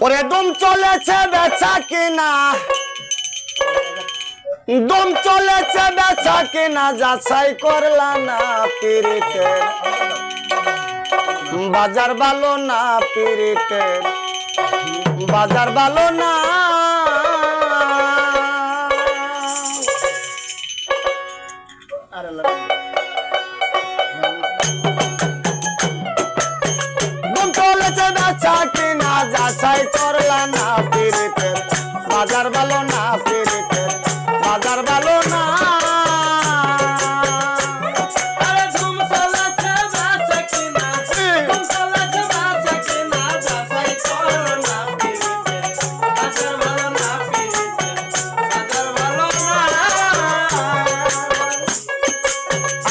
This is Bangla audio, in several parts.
ওরে দম চলেছে বেচা কিনা, দম চলেছে বেচা কিনা, যাচাই করলা না পিরিতের বাজার ভালো না, পিরিতের বাজার ভালো না। দম চলেছে বেচা কিনা, যাচাই করলা না পিরিতের বাজার ভালো না, পিরিতের বাজার ভালো না।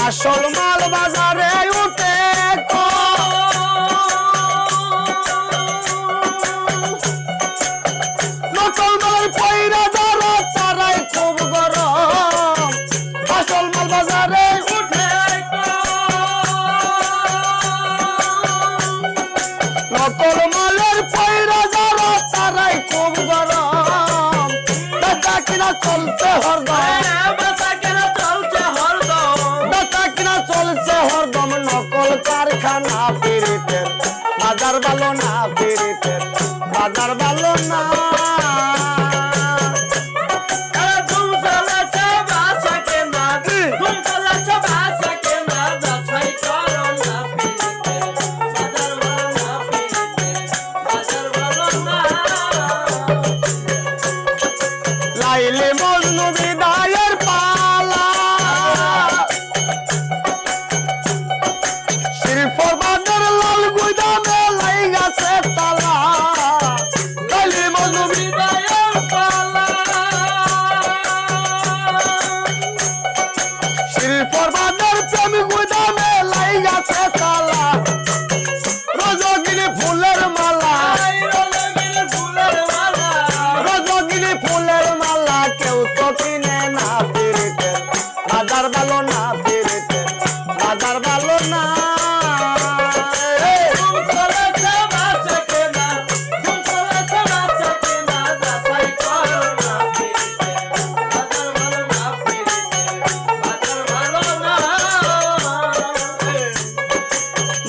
আসল মাল বাজারে উঠে নকল মাল পয়রা যারা তারাই খুব গরম। আসল মাল বাজারে উঠে নকল মালের পয়রা যারা তারাই খুব গরম। বেচা কিনা চলছে হরদম, নকল কারখানা পিরিতের বাজার ভালো না, পিরিতের বাজার ভালো না। লাইলে মজনু বিদায়ের পালা, শিল্পর বাজার লাল গুদামে লাই গেছে তালা। লাইলে মজনু বিদায়ের পালা, শিল্পর বাজার প্রেম গুদামে লাই গেছে তালা। রজগিনী ফুলের মালা, রজগিনী ফুলের মালা, কেউ তো কিনে না পিরিতের বাজার ভালো না, পিরিতের বাজার ভালো না।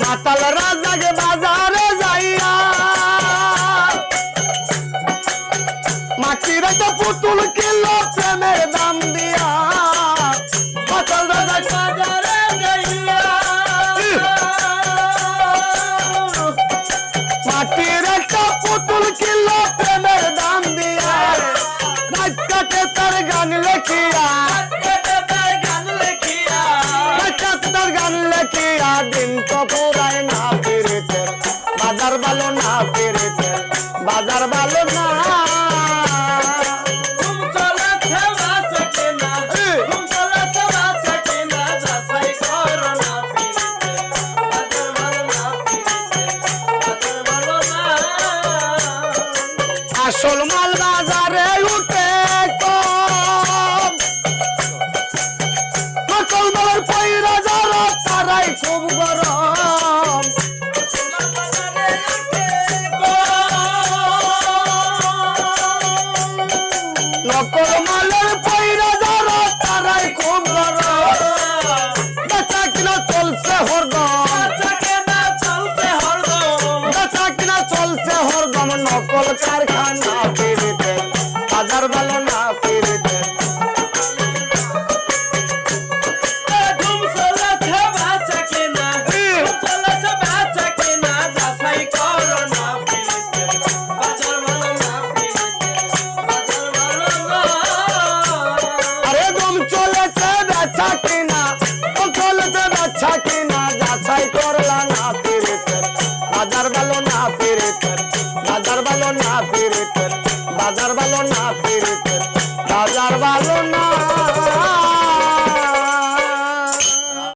মাতাল রাজাকে বাজারে যাইয়া মাটির একটা পুতুল কিলো প্রেমের দাম দিয়া। মাতাল রাজা বাজারে যাইয়া মাটির একটা পুতুল কিলো প্রেমের দাম দিয়া। রাত কাটে তার গান লেখিয়া, তার গান লেখিয়া, দিন তো পুরায় না পিরিতের বাজার ভালো না, পিরিতের বাজার ভালো না। আসল মাল বাজারে উঠে কম, নকল মালের পয়রা যারা তারাই খুব গরম। নকল মালের পয়রা যারা তারাই খুব গরম। বেচা কিনা চলছে হরদম, বেচা কিনা চলছে হরদম, নকল কারখানা।